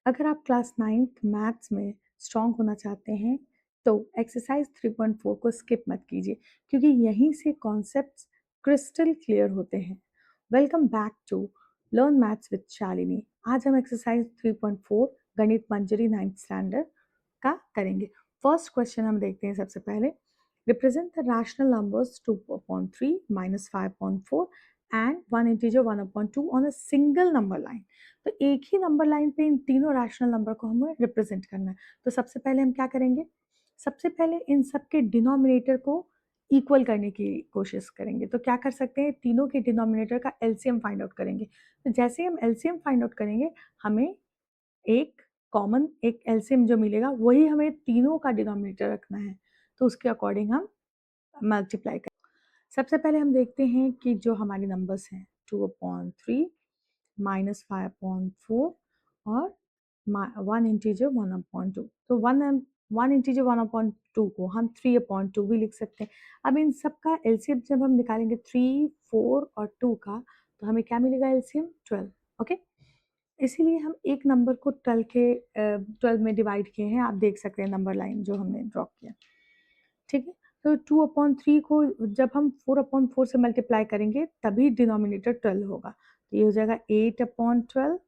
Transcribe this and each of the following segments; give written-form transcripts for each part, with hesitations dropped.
अगर आप class 9th maths में स्ट्रॉन्ग होना चाहते हैं तो एक्सरसाइज 3.4 को स्किप मत कीजिए क्योंकि यहीं से कॉन्सेप्ट्स क्रिस्टल क्लियर होते हैं। Welcome back to learn maths with Shalini. आज हम एक्सरसाइज 3.4 गणित मंजरी 9th स्टैंडर्ड का करेंगे। फर्स्ट क्वेश्चन हम देखते हैं। सबसे पहले represent the rational numbers 2/3 -5/4 and one integer 1/2 on a single number line. तो एक ही नंबर लाइन पे इन तीनों रैशनल नंबर को हमें रिप्रेजेंट करना है। तो सबसे पहले हम क्या करेंगे, सबसे पहले इन सब के डिनोमिनेटर को इक्वल करने की कोशिश करेंगे। तो क्या कर सकते हैं, तीनों के डिनोमिनेटर का एलसीएम फाइंड आउट करेंगे। तो जैसे ही हम एलसीएम फाइंड आउट करेंगे हमें एक कॉमन एक एलसीएम जो मिलेगा वही हमें तीनों का डिनोमिनेटर रखना है। तो उसके अकॉर्डिंग हम मल्टीप्लाई करें। सबसे पहले हम देखते हैं कि जो हमारे नंबर्स हैं 2/3 -5/4 और 1/2। तो वन इंटीजर 1/2 को हम 3/2 भी लिख सकते हैं। अब इन सब का एलसीएम जब हम निकालेंगे 3, 4 और 2 का, तो हमें क्या मिलेगा, एलसीएम 12। ओके, इसीलिए हम एक नंबर को 12 में डिवाइड किए हैं। आप देख सकते हैं नंबर लाइन जो हमने ड्रॉ किया, ठीक है। तो 2/3 को जब हम 4/4 से मल्टीप्लाई करेंगे तभी डिनोमिनेटर 12 होगा। तो ये हो जाएगा 8/12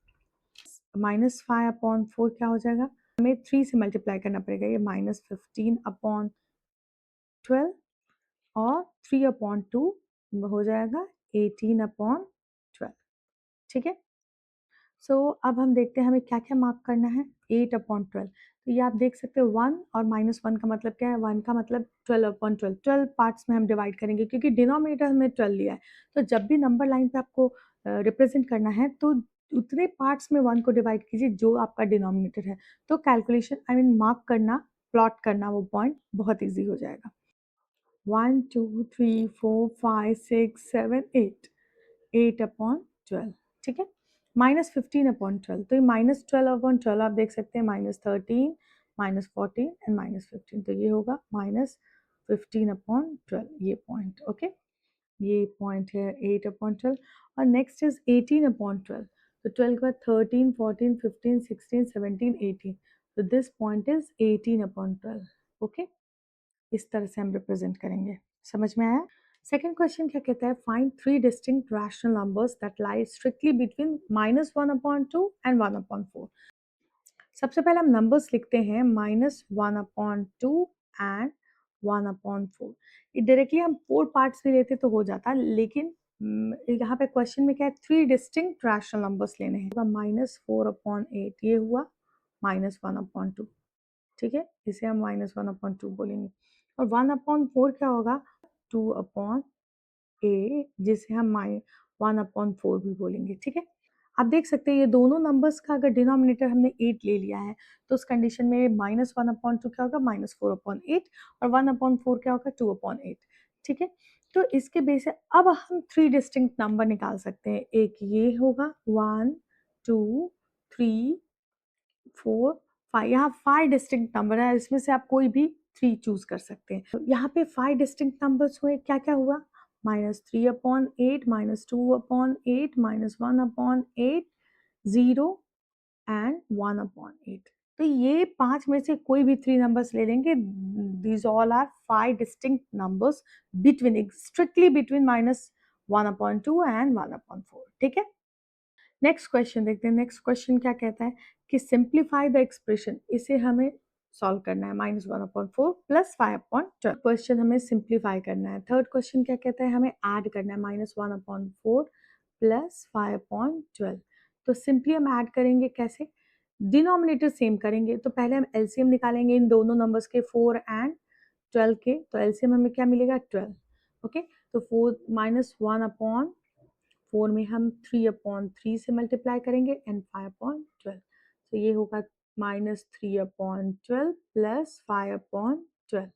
-5/4 क्या हो जाएगा, हमें 3 से मल्टीप्लाई करना पड़ेगा, ये -15/12 और 3/2 हो जाएगा 18/12। ठीक है। सो अब हम देखते हैं हमें क्या क्या मार्क करना है। 8/12, तो ये आप देख सकते हो 1 और -1 का मतलब क्या है, 1 का मतलब 12/12, 12 पार्ट्स में हम डिवाइड करेंगे क्योंकि डिनोमिनेटर हमने 12 लिया है। तो जब भी नंबर लाइन पे आपको रिप्रेजेंट करना है तो उतने पार्ट्स में 1 को डिवाइड कीजिए जो आपका डिनोमिनेटर है। तो कैलकुलेशन आई मीन मार्क करना, प्लॉट करना वो पॉइंट बहुत ईजी हो जाएगा। 1 2 3 4 5 6 7 8 8/12, ठीक है। -15/12, तो ये -12/12 आप देख सकते हैं, -13 -14 एंड -15, तो ये होगा -15/12 ये पॉइंट। ओके, ये पॉइंट है 8/12। और नेक्स्ट इज 18/12। तो 12 के बाद 13 14 15 16 17 18, तो दिस पॉइंट इज 18/12। ओके, इस तरह से हम रिप्रेजेंट करेंगे। समझ में आया। सेकेंड क्वेश्चन क्या कहता है, find 3 distinct rational numbers that lie strictly between -1/2 and 1/4। सबसे पहले हम नंबर्स लिखते हैं -1/2 एंड 1/4। ये डायरेक्टली हम 4 पार्ट्स में लेते तो हो जाता, लेकिन यहाँ पे क्वेश्चन में क्या है, 3 डिस्टिंक्ट रैशनल नंबर्स लेने हैं। -4/8 ये हुआ -1/2, ठीक है, इसे हम -1/2 बोलेंगे। और 1/4 क्या होगा, 2/8, जिसे हम 1/4 भी बोलेंगे, ठीक है। आप देख सकते हैं ये दोनों नंबर्स का अगर डिनोमिनेटर हमने 8 ले लिया है तो उस कंडीशन में -1/2 क्या होगा, -4/8, और 1/4 क्या होगा, 2/8, ठीक है। तो इसके बेस से अब हम 3 डिस्टिंक्ट नंबर निकाल सकते हैं। एक ये होगा 1 2 3 4 5, यहाँ 5 डिस्टिंक्ट नंबर है, इसमें से आप कोई भी 3 चूज कर सकते हैं। तो यहाँ पे 5 डिस्टिंक्ट नंबर्स हुए, क्या क्या हुआ, -3/8 -2/8 -1/8 0 एंड 1/8। तो ये 5 में से कोई भी 3 नंबर्स ले लेंगे। These all are 5 distinct numbers between, strictly between -1/2 and 1/4, ठीक है। नेक्स्ट क्वेश्चन देखते हैं। नेक्स्ट क्वेश्चन क्या कहता है कि सिंप्लीफाई द एक्सप्रेशन, इसे हमें सॉल्व करना है, -1/4 प्लस 5/12। क्वेश्चन हमें सिंप्लीफाई करना है। थर्ड क्वेश्चन क्या कहता है, हमें ऐड करना है -1/4 प्लस 5/12। तो सिंपली हम ऐड करेंगे कैसे, डिनोमिनेटर सेम करेंगे। तो पहले हम एलसीएम निकालेंगे इन दोनों नंबर्स के, 4 एंड 12 के। तो एलसीएम हमें क्या मिलेगा, 12। ओके, तो 4 -1/4 में हम 3/3 से मल्टीप्लाई करेंगे एंड 5/12। तो ये होगा -3/12 प्लस 5/12।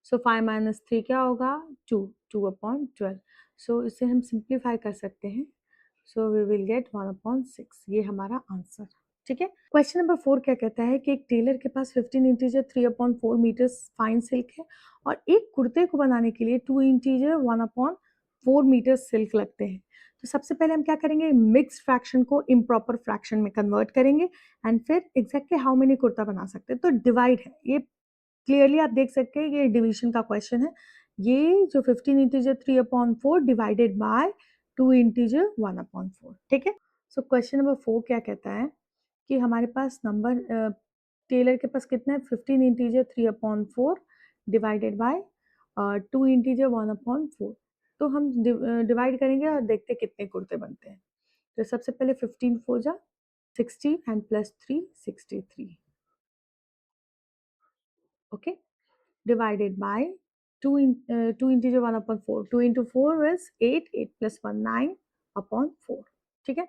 सो 5 माइनस 3 क्या होगा, 2, 2/12। सो इसे हम सिंप्लीफाई कर सकते हैं। सो वी विल गेट 1/6, ये हमारा आंसर, ठीक है। क्वेश्चन नंबर 4 क्या कहता है कि एक टेलर के पास 15 इंटीजर 3/4 मीटर्स फाइन सिल्क है और एक कुर्ते को बनाने के लिए 2 इंटीजर 1/4 मीटर सिल्क लगते हैं। तो सबसे पहले हम क्या करेंगे, मिक्स्ड फ्रैक्शन को इम्प्रॉपर फ्रैक्शन में कन्वर्ट करेंगे एंड फिर एग्जैक्टली हाउ मेनी कुर्ता बना सकते हैं। तो डिवाइड है, ये क्लियरली आप देख सकते हैं ये डिवीजन का क्वेश्चन है। ये जो 15 इंटीजर 3/4 डिवाइडेड बाय 2 इंटीजर 1/4, ठीक है। सो क्वेश्चन नंबर 4 क्या कहता है कि हमारे पास नंबर टेलर के पास कितना है, 15 इंटीजर 3/4 डिवाइडेड बाय 2 इंटीजर 1/4। तो हम डिवाइड करेंगे और देखते हैं कितने कुर्ते बनते हैं। तो सबसे पहले 15 4 जा 60 and plus 3 63, okay, divided by 2 integer 1/4, 2 into 4 is 8, 8 plus 1 9/4, ठीक है।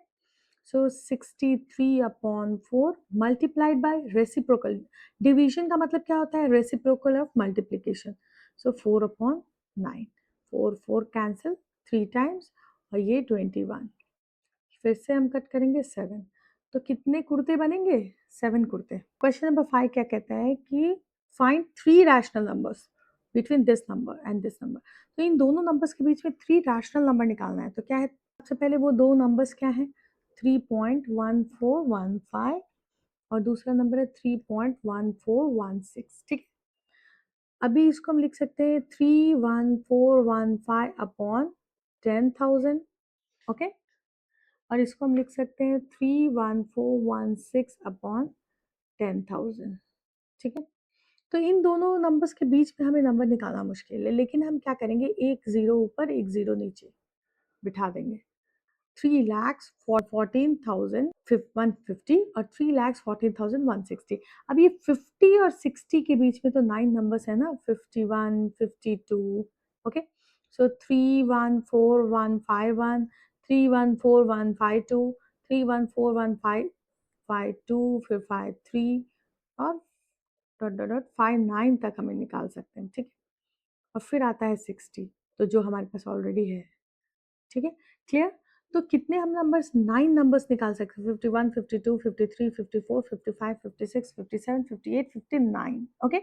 So 63/4 multiplied by reciprocal, division का मतलब क्या होता है, reciprocal of multiplication, so 4/9, 4 4 cancel 3 times और ये 21, फिर से हम कट करेंगे 7, तो कितने कुर्ते बनेंगे, 7 कुर्ते। क्वेश्चन नंबर 5 क्या कहता है कि find 3 rational numbers between this number and this number. तो इन दोनों नंबर्स के बीच में 3 रैशनल नंबर निकालना है। तो क्या है, सबसे पहले वो दो नंबर्स क्या हैं, 3.1415 और दूसरा नंबर है 3.1416, ठीक है। अभी इसको हम लिख सकते हैं 31415 अपॉन 10,000, ओके, और इसको हम लिख सकते हैं 31416 अपॉन 10,000, ठीक है। तो इन दोनों नंबर्स के बीच में हमें नंबर निकालना मुश्किल है, लेकिन हम क्या करेंगे, एक जीरो ऊपर एक जीरो नीचे बिठा देंगे। 3,14,150 और 3,14,160। अब ये 50 और 60 के बीच में तो 9 नंबर्स है ना, 51 52, ओके। सो 314,151, 314,152, 314,152, फिर 53 और डॉट डॉट डॉट 59 तक हमें निकाल सकते हैं, ठीक है। और फिर आता है 60, तो जो हमारे पास ऑलरेडी है, ठीक है, क्लियर। तो कितने हम नंबर्स, 9 नंबर्स निकाल सकते हैं, 51 52 53 54 55 56 57 58 59, ओके।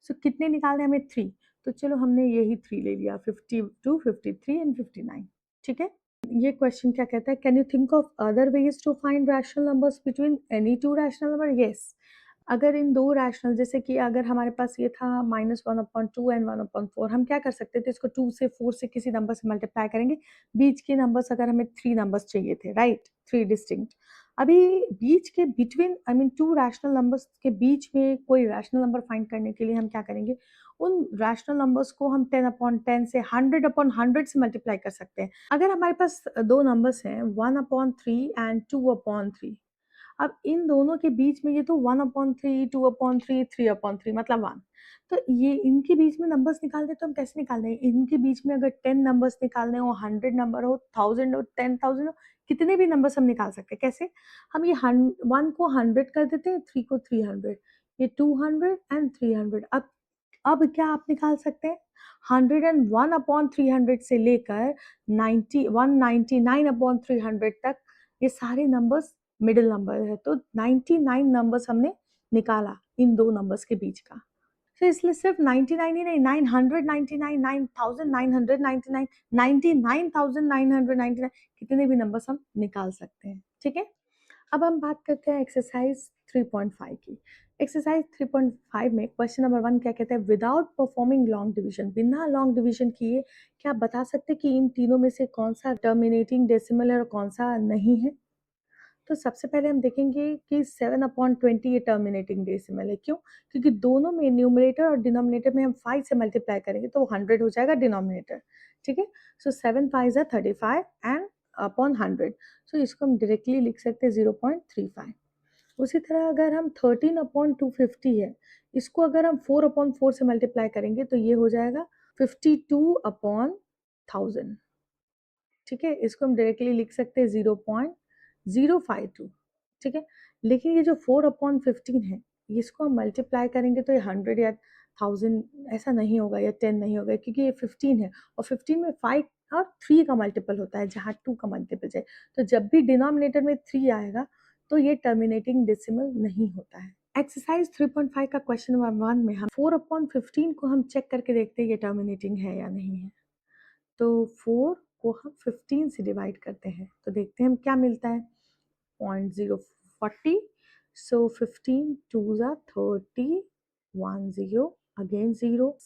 सो कितने निकालने हमें, 3। तो चलो हमने यही 3 ले लिया, 52 53 एंड 59, ठीक है। ये क्वेश्चन क्या कहता है, can you think of other ways to find rational numbers between any two rational number, yes. अगर इन दो रैशनल, जैसे कि अगर हमारे पास ये था -1/2 एंड 1/4, हम क्या कर सकते थे, इसको 2 से 4 से किसी नंबर से मल्टीप्लाई करेंगे। बीच के नंबर्स, अगर हमें 3 नंबर्स चाहिए थे, राइट, 3 डिस्टिंक्ट। अभी बीच के between, I mean 2 rational numbers के बीच में कोई रैशनल नंबर फाइंड करने के लिए हम क्या करेंगे, उन रैशनल नंबर्स को हम 10/10 से 100/100 से मल्टीप्लाई कर सकते हैं। अगर हमारे पास दो नंबर्स हैं 1/3 एंड 2/3, अब इन दोनों के बीच में ये तो 1/3 2/3 3/3 मतलब 1, तो ये इनके बीच में नंबर्स निकालने, तो हम कैसे निकालने हैं, इनके बीच में अगर 10 नंबर्स निकालने हो, 100 नंबर हो, 1000 हो, 10,000 हो, कितने भी नंबर्स हम निकाल सकते हैं। कैसे, हम ये 1 को 100 कर देते हैं, 3 को 300, ये 200 एंड 300। अब क्या आप निकाल सकते हैं, 101/300 से लेकर 199/300 तक, ये सारे नंबर्स मिडिल नंबर है, तो 99 नंबर्स हमने निकाला इन दो नंबर्स के बीच का। तो इसलिए सिर्फ 99 ही नहीं, 999, 9,999, 99,999, कितने भी नंबर्स हम निकाल सकते हैं, ठीक है। अब हम बात करते हैं एक्सरसाइज 3.5 की। एक्सरसाइज 3.5 में क्वेश्चन नंबर 1 क्या कहता है, विदाउट परफॉर्मिंग लॉन्ग डिवीजन, बिना लॉन्ग डिवीजन किए क्या आप बता सकते हैं कि इन तीनों में से कौन सा टर्मिनेटिंग डेसिमल है और कौन सा नहीं है। तो सबसे पहले हम देखेंगे कि 7/20 ये टर्मिनेटिंग डेसिमल है, क्यों, क्योंकि दोनों में न्यूमरेटर और डिनोमिनेटर में हम 5 से मल्टीप्लाई करेंगे तो 100 हो जाएगा डिनोमिनेटर, ठीक है। सो 7 5 जा 35 एंड अपॉन 100, सो इसको हम डायरेक्टली लिख सकते हैं 0.35। उसी तरह अगर हम 13/250 है, इसको अगर हम 4/4 से मल्टीप्लाई करेंगे तो ये हो जाएगा 52/1000, ठीक है। इसको हम डायरेक्टली लिख सकते हैं 0.052, ठीक है। लेकिन ये जो 4/15 है, इसको हम मल्टीप्लाई करेंगे तो ये 100 या 1000 ऐसा नहीं होगा, या 10 नहीं होगा, क्योंकि ये 15 है और 15 में 5 और 3 का मल्टीपल होता है, जहाँ 2 का मल्टीपल जाए। तो जब भी डिनोमिनेटर में 3 आएगा तो ये टर्मिनेटिंग डेसिमल नहीं होता है। एक्सरसाइज 3.5 का क्वेश्चन नंबर 1 में हम 4/15 को हम चेक करके देखते हैं ये टर्मिनेटिंग है या नहीं है। तो 4 को हम 15 से डिवाइड करते हैं तो देखते हैं हम क्या मिलता है 0.040 so 15 2s are 30 1 0 again 0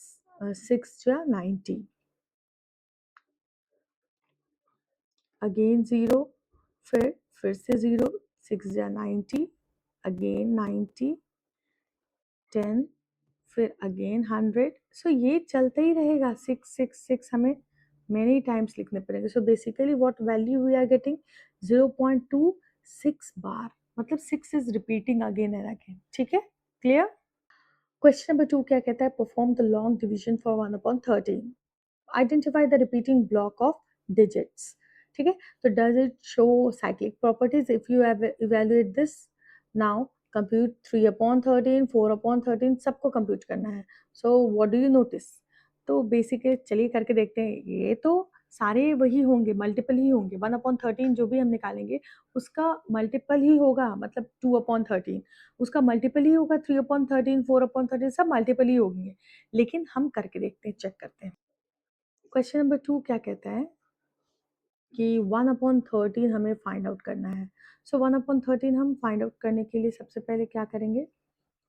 6 ja 90 again 0 फिर से 0 6 ja 90 again 90 10 फिर अगेन 100 सो ये चलता ही रहेगा 666 हमें मेनी टाइम्स लिखने पड़ेंगे so basically what value we are getting 0.26 bar मतलब 6 is repeating again and again ठीक है क्लियर क्वेश्चन नंबर 2 क्या कहता है perform the long division for 1/13 identify the repeating block of digits ठीक है तो does it show cyclic properties if you evaluate this now compute 3/13 4/13 सबको कंप्यूट करना है so what do you notice तो बेसिकली चलिए करके देखते हैं ये तो सारे वही होंगे मल्टीपल ही होंगे 1/13 जो भी हम निकालेंगे उसका मल्टीपल ही होगा मतलब 2/13 उसका मल्टीपल ही होगा 3/13 4/13 सब मल्टीपल ही होंगे लेकिन हम करके देखते हैं चेक करते हैं क्वेश्चन नंबर 2 क्या कहता है कि 1/13 हमें फाइंड आउट करना है सो 1/13 हम फाइंड आउट करने के लिए सबसे पहले क्या करेंगे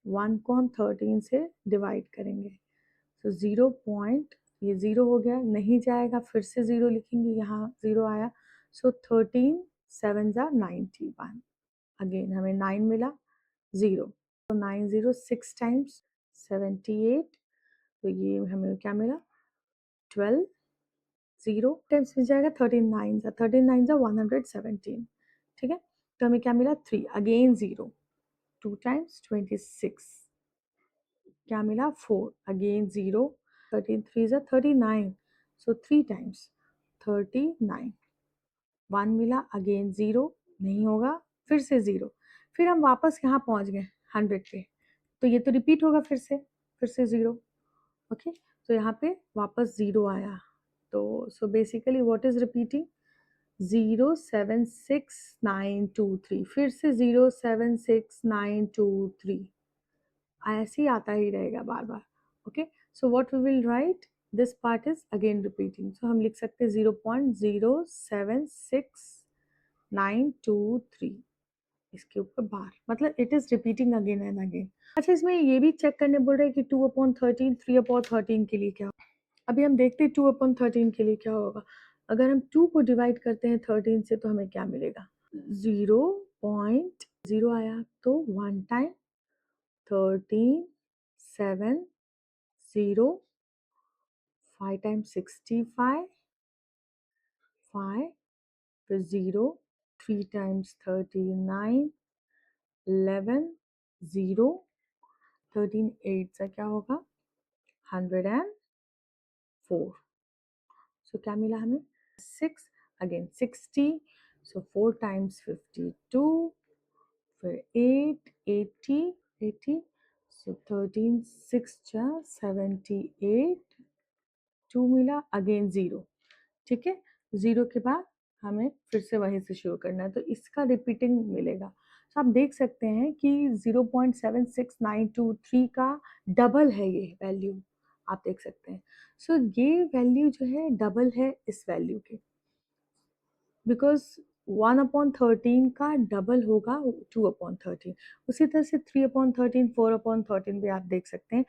1 को हम 13 से डिवाइड करेंगे तो 0 पॉइंट ये 0 हो गया नहीं जाएगा फिर से 0 लिखेंगे यहाँ 0 आया सो 13 7 जा 91 अगेन हमें 9 मिला 0 तो 9 0 6 टाइम्स 78 तो ये हमें क्या मिला 12 0 टाइम्स मिल जाएगा 13 9 जा 117 ठीक है तो हमें क्या मिला 3 अगेन 0 2 टाइम्स 26 क्या मिला 4 अगेन 0 13 3 जा 39 सो 3 टाइम्स 39 1 मिला अगेन 0 नहीं होगा फिर से 0 फिर हम वापस यहाँ पहुँच गए 100 पे तो ये तो रिपीट होगा फिर से 0 ओके तो यहाँ पे वापस 0 आया तो सो बेसिकली व्हाट इज रिपीटिंग 0 7 6 9 2 3 फिर से 0 7 6 9 2 3 ऐसे ही आता ही रहेगा बार बार okay so what we will write this part is again repeating so हम लिख सकते हैं 0.076 9 2 3 इसके ऊपर बार मतलब it is repeating again and again अच्छा इसमें ये भी चेक करने बोल रहे हैं कि 2/13 3/13 के लिए क्या अभी हम देखते हैं 2/13 के लिए क्या होगा अगर हम 2 को डिवाइड करते हैं 13 से तो हमें क्या मिलेगा 0.0 आया तो 1 टाइम 13 7 0 5 टाइम्स 65 5 फिर 0 3 टाइम्स 39 11 0 13 8 से क्या होगा 104 सो क्या मिला हमें 6 अगेन 60 सो 4 टाइम्स 52 फिर 8 80 80 सो 13 6 जा 78 2 मिला अगेन 0 ठीक है 0 के बाद हमें फिर से वहीं से शुरू करना है तो इसका रिपीटिंग मिलेगा तो आप देख सकते हैं कि 0.76923 का डबल है ये वैल्यू आप देख सकते हैं सो ये वैल्यू जो है डबल है इस वैल्यू के बिकॉज 1/13 का डबल होगा 2/13 उसी तरह से 3/13 4/13 भी आप देख सकते हैं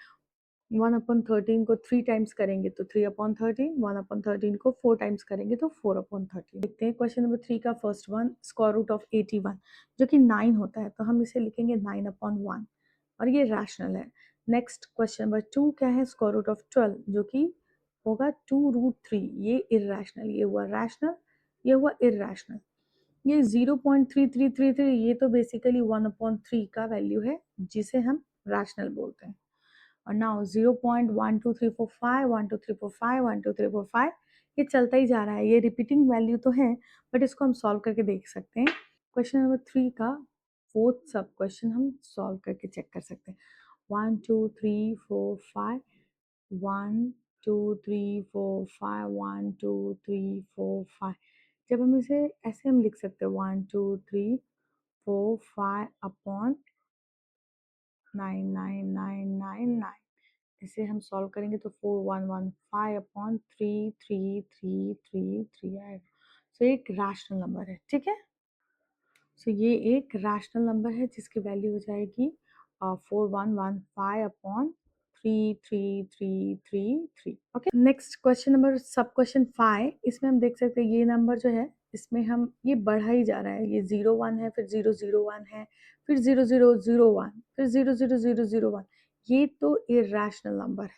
1/13 को 3 टाइम्स करेंगे तो 3/13 1/13 को 4 टाइम्स करेंगे तो 4/13 देखते हैं क्वेश्चन नंबर 3 का first one square root of 81 जो कि 9 होता है तो हम इसे लिखेंगे 9/1 और ये रैशनल है नेक्स्ट क्वेश्चन नंबर 2 क्या है स्क्वायर रूट ऑफ 12 जो कि होगा 2√3 ये इरेशनल ये हुआ रैशनल ये हुआ इरेशनल ये 0.3333 ये तो बेसिकली 1/3 का वैल्यू है जिसे हम रैशनल बोलते हैं और नाउ 0.12345 12345 12345 ये चलता ही जा रहा है ये रिपीटिंग वैल्यू तो है बट इसको हम सॉल्व करके देख सकते हैं क्वेश्चन नंबर 3 का फोर्थ सब क्वेश्चन हम सॉल्व करके चेक कर सकते हैं 1 2 3 4 5 1 2 3 4 5 1 2 3 4 5 जब हम इसे ऐसे हम लिख सकते हैं 1 2 3 4 5 अपॉन 9 9 9 9 9 इसे हम सॉल्व करेंगे तो 4115 अपॉन 3333 आएगा। सो एक रैशनल नंबर है, ठीक है। सो ये एक रैशनल नंबर है जिसकी वैल्यू हो जाएगी 4115 upon 33333। Okay, next question number सब क्वेश्चन 5। इसमें हम देख सकते हैं ये नंबर जो है इसमें हम ये बढ़ा ही जा रहा है, ये 01 है, फिर 001 है, फिर 0001, फिर 00001। ये तो इरेशनल नंबर है।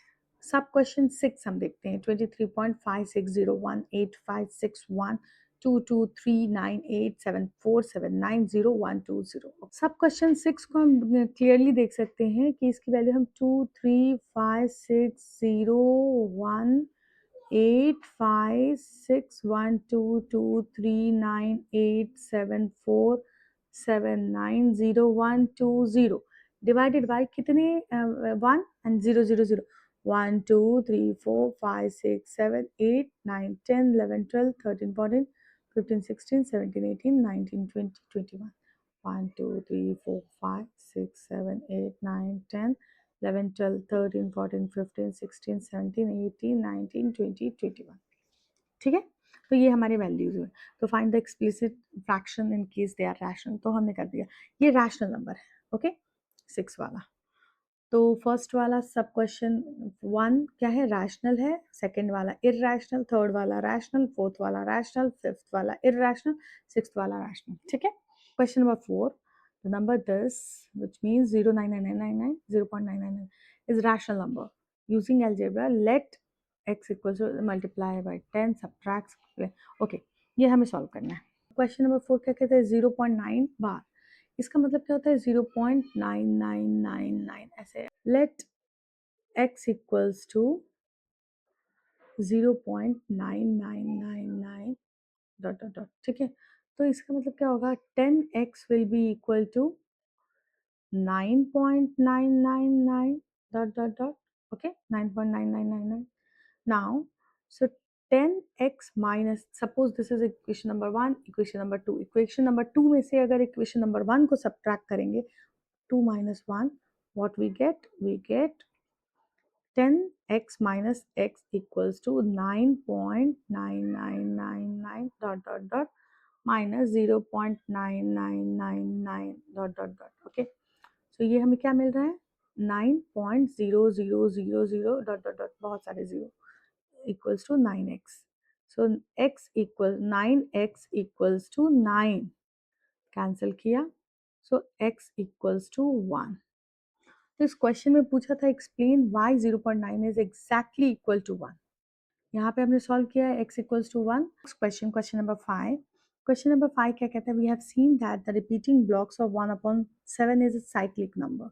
सब क्वेश्चन 6 हम देखते हैं 23.56018561 2239874790120। सब क्वेश्चन 6 को हम क्लियरली देख सकते हैं कि इसकी वैल्यू हम 23560185612239874790120 डिवाइडेड बाय कितने 1 एंड 000 1 2 3 4 5 6 7 8 9 10 11 12 13 14 15 16 17 18 19 20 21 1 2 3 4 5 6 7 8 9 10 11 12 13 14 15 16 17 18 19 20 21। ठीक है, तो ये हमारे वैल्यूज हुए। तो find the explicit fraction in case they are rational, तो हमने कर दिया। ये रैशनल नंबर है, ओके, 6 वाला। तो फर्स्ट वाला सब क्वेश्चन 1 क्या है, रैशनल है। सेकंड वाला इररैशनल, थर्ड वाला रैशनल, फोर्थ वाला रैशनल, फिफ्थ वाला इररैशनल, सिक्स्थ वाला रैशनल। ठीक है, question number 4, the number this which means 0.9999 0.999 is rational number. Using algebra, let x equals to multiply by 10 subtract। Okay, ये हमें सॉल्व करना है। क्वेश्चन नंबर 4 क्या कहते हैं, 0.9 बार। इसका मतलब क्या होता है, 0.9999 ऐसे। Let x equals to 0.9999 dot dot dot. ठीक है, तो इसका मतलब क्या होगा, 10x will be equal to 9.9999 dot dot dot. Okay, 9.9999। Now so 10x minus, suppose this is equation number 1, equation number 2। Equation number 2 में से अगर इक्वेशन नंबर 1 को सब्ट्रैक्ट करेंगे, 2 minus 1, what we get? We get 10x minus x equals to 9.9999 dot dot dot minus 0.9999 dot dot dot. Okay, so ये हमें क्या मिल रहा है, 9.0000 dot dot dot, बहुत सारे zero, equals to 9x. So x equal 9x equals to 9, cancel किया, so x equals to 1। तो इस क्वेश्चन में पूछा था explain why 0.9 is exactly equal to 1। यहाँ पे हमने सॉल्व किया है x equals to 1। Question, question number 5। Question number 5 क्या कहता है, we have seen that the repeating blocks of 1/7 is a cyclic number.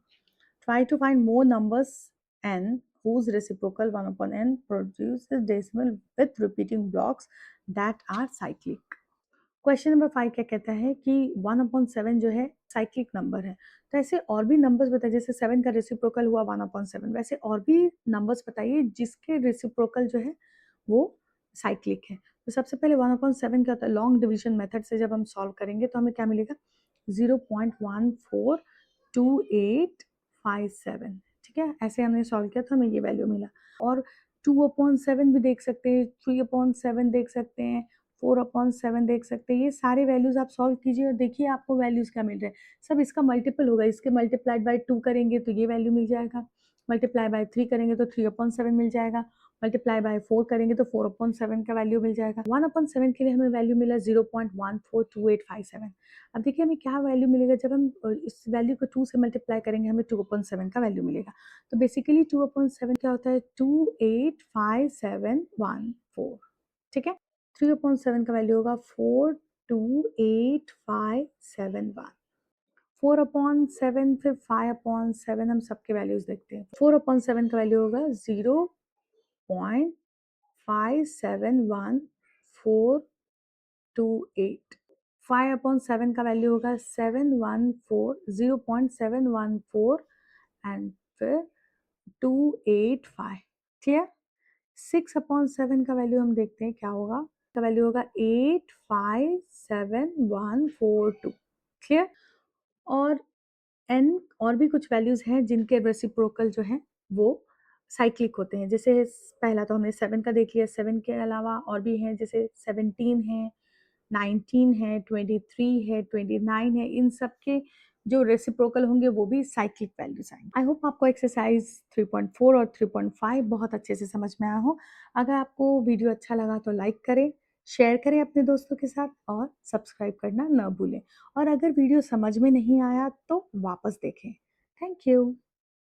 Try to find more numbers n whose reciprocal 1/n produces decimal with repeating blocks that are cyclic। Question number 5 क्या कहता है कि 1/7 जो है cyclic number है। तो ऐसे और भी नंबर्स बताइए, जैसे 7 का रेसिप्रोकल हुआ 1/7, वैसे और भी नंबर्स बताइए जिसके रेसिप्रोकल जो है वो साइक्लिक है। तो सबसे पहले 1/7 क्या होता है, लॉन्ग डिवीजन मेथड से जब हम सॉल्व करेंगे तो हमें क्या मिलेगा, 0.142857। ठीक है, ऐसे हमने सॉल्व किया तो हमें ये वैल्यू मिला। और 2/7 भी देख सकते हैं, 3/7 देख सकते हैं, 4/7 देख सकते हैं। ये सारे वैल्यूज आप सॉल्व कीजिए और देखिए आपको वैल्यूज क्या मिल रहे हैं। सब इसका मल्टीपल होगा, इसके मल्टीप्लाइड बाय 2 करेंगे तो ये वैल्यू मिल जाएगा, मल्टीप्लाई बाय 3 करेंगे तो 3/7 मिल जाएगा, मल्टीप्लाई बाय 4 करेंगे तो 4/7 का वैल्यू मिल जाएगा। 1/7 के लिए हमें वैल्यू मिला 0.142857। अब देखिए हमें क्या वैल्यू मिलेगा, जब हम इस वैल्यू को 2 से मल्टीप्लाई करेंगे हमें 2/7 का वैल्यू मिलेगा। तो बेसिकली 2/7 क्या होता है, 285714। ठीक है, 3/7 का वैल्यू होगा 428571। 4/7 फिर 5/7, हम सबके वैल्यूज देखते हैं। 4/7 का वैल्यू होगा 0.571428। 5/7 का वैल्यू होगा 0.714 एंड फिर 285। क्लियर। 6/7 का वैल्यू हम देखते हैं क्या होगा, का वैल्यू होगा 857142। क्लियर। और n और भी कुछ वैल्यूज हैं जिनके रेसिप्रोकल जो है वो साइक्लिक होते हैं। जैसे पहला तो हमने 7 का देख लिया, 7 के अलावा और भी हैं, जैसे 17 है, 19 है, 23 है, 29 है, इन सब के जो रेसिप्रोकल होंगे वो भी साइक्लिक वैल्यूज आएंगे। आई होप आपको एक्सरसाइज 3.4 और 3.5 बहुत अच्छे से समझ में आया हो। अगर आपको वीडियो अच्छा लगा तो लाइक करें, शेयर करें अपने दोस्तों के साथ और सब्सक्राइब करना न भूलें। और अगर वीडियो समझ में नहीं आया तो वापस देखें। Thank you.